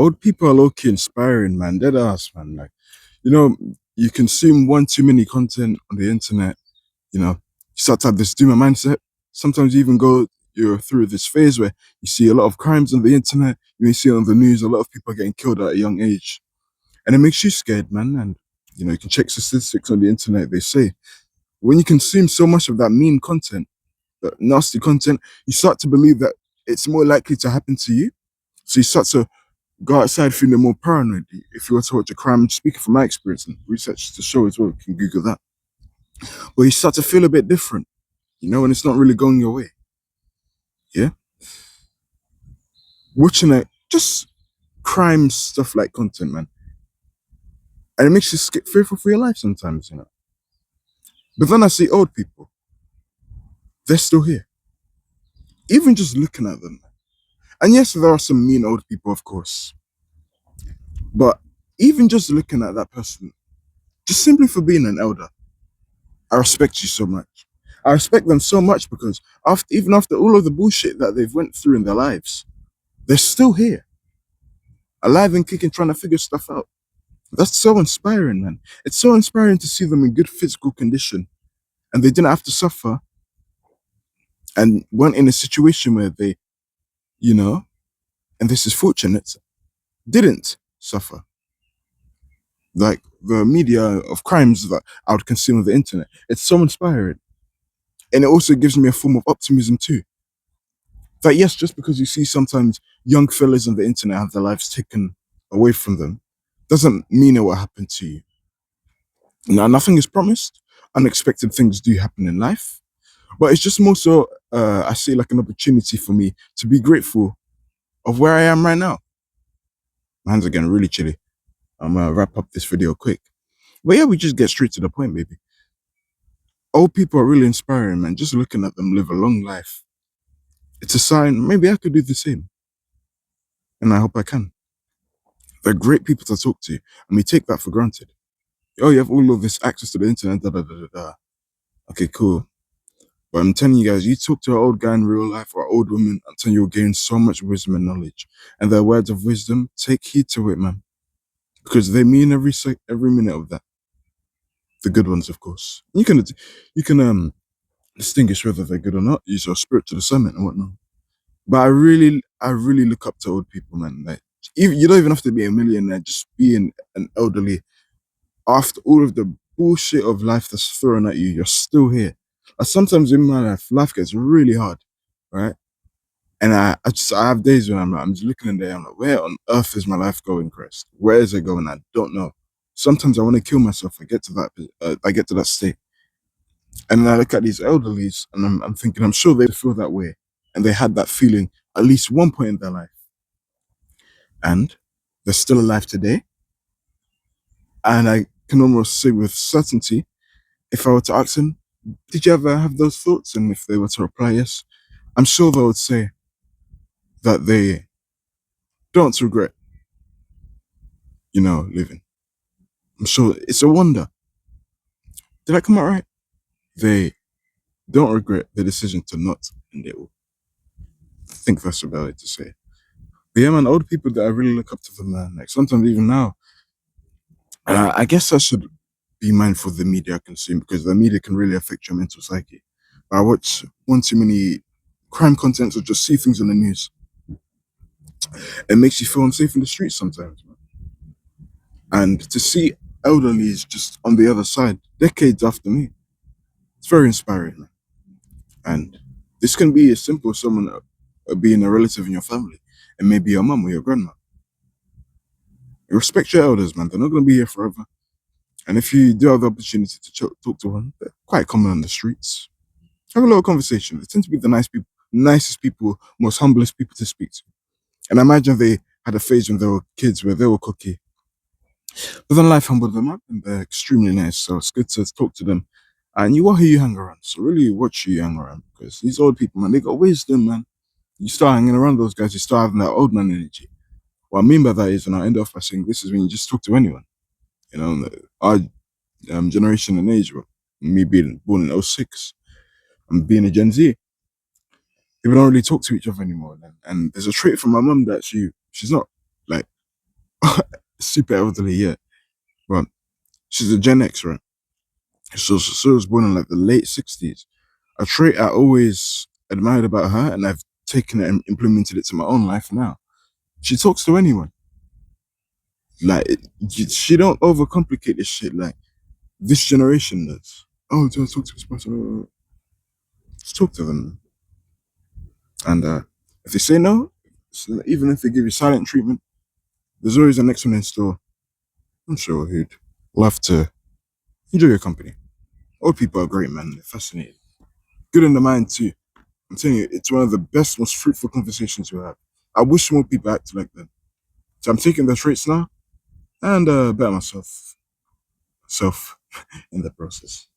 old people are low-key inspiring, man. Dead ass, man. Like, you know, you consume one too many content on the internet, you start to have this doomer mindset. Sometimes you even you're through this phase where you see a lot of crimes on the internet, you may see it on the news, a lot of people are getting killed at a young age. And it makes you scared, man. And you can check statistics on the internet. They say when you consume so much of that mean content, that nasty content, you start to believe that it's more likely to happen to you. So you start to go outside feeling more paranoid. If you were to watch a crime, speaking from my experience and research to show as well, you can Google that. But you start to feel a bit different, and it's not really going your way. Yeah. Watching just crime stuff like content, man. And it makes you skip fearful for your life sometimes. But then I see old people, they're still here. Even just looking at them. And yes, there are some mean old people, of course. But even just looking at that person, just simply for being an elder, I respect you so much. I respect them so much because even after all of the bullshit that they've went through in their lives, they're still here, alive and kicking, trying to figure stuff out. That's so inspiring, man. It's so inspiring to see them in good physical condition and they didn't have to suffer and weren't in a situation where they, and this is fortunate, didn't suffer. Like the media of crimes that I would consume on the internet. It's so inspiring. And it also gives me a form of optimism too. That yes, just because you see sometimes young fellas on the internet have their lives taken away from them, doesn't mean it will happen to you. Now, nothing is promised. Unexpected things do happen in life. But it's just more so, I see like an opportunity for me to be grateful of where I am right now. My hands are getting really chilly. I'm gonna wrap up this video quick. But yeah, we just get straight to the point, baby. Old people are really inspiring, man. Just looking at them live a long life. It's a sign maybe I could do the same. And I hope I can. They're great people to talk to, and we take that for granted. Oh, you have all of this access to the internet, da da da da da. Okay, cool. But I'm telling you guys, you talk to an old guy in real life or an old woman, I'm telling you, you'll gain so much wisdom and knowledge. And their words of wisdom, take heed to it, man. Because they mean every minute of that. The good ones, of course. You can distinguish whether they're good or not, use your spiritual discernment and whatnot. But I really look up to old people, man. Like, you don't even have to be a millionaire, just being an elderly. After all of the bullshit of life that's thrown at you, you're still here. Sometimes in my life gets really hard, right? And I have days when I'm just looking in there, I'm like, where on earth is my life going, Chris? Where is it going? I don't know. Sometimes I want to kill myself. I get to that state. And then I look at these elderlies and I'm thinking, I'm sure they feel that way. And they had that feeling at least one point in their life. And they're still alive today. And I can almost say with certainty, if I were to ask them, did you ever have those thoughts? And if they were to reply yes, I'm sure they would say that they don't regret, living. I'm sure it's a wonder. Did I come out right? They don't regret the decision to not end it all. I think that's about it to say. But yeah, man, old people that I really look up to them, man. Like sometimes even now, I guess I should be mindful of the media I consume because the media can really affect your mental psyche. I watch one too many crime contents or just see things on the news. It makes you feel unsafe in the streets sometimes, man. And to see elderlies just on the other side, decades after me, it's very inspiring, man. And this can be as simple as someone being a relative in your family, and maybe your mum or your grandma. You respect your elders, man. They're not going to be here forever. And if you do have the opportunity to talk to one, they're quite common on the streets. Have a little conversation. They tend to be the nice people, nicest people, most humblest people to speak to. And I imagine they had a phase when they were kids where they were cocky. But then life humbled them up and they're extremely nice. So it's good to talk to them. And you are who you hang around. So really watch who you hang around because these old people, man, they got wisdom, man. You start hanging around those guys, you start having that old man energy. What I mean by that is, and I end off by saying this is when you just talk to anyone. Our generation and age, well, me being born in '06 and being a Gen Z, people don't really talk to each other anymore. And there's a trait from my mum that she's not like super elderly, yeah. But she's a Gen X, right? So she was born in like the late 60s. A trait I always admired about her, and I've taken it and implemented it to my own life now. She talks to anyone. Like she don't overcomplicate this shit like this generation does. Oh, do I talk to this person? Just talk to them. And if they say no, even if they give you silent treatment, there's always the next one in store. I'm sure who'd love to enjoy your company. Old people are great, man. They're fascinating. Good in the mind too. I'm telling you, it's one of the best, most fruitful conversations we have. I wish more people acted like that. So I'm taking the traits now and better myself in the process.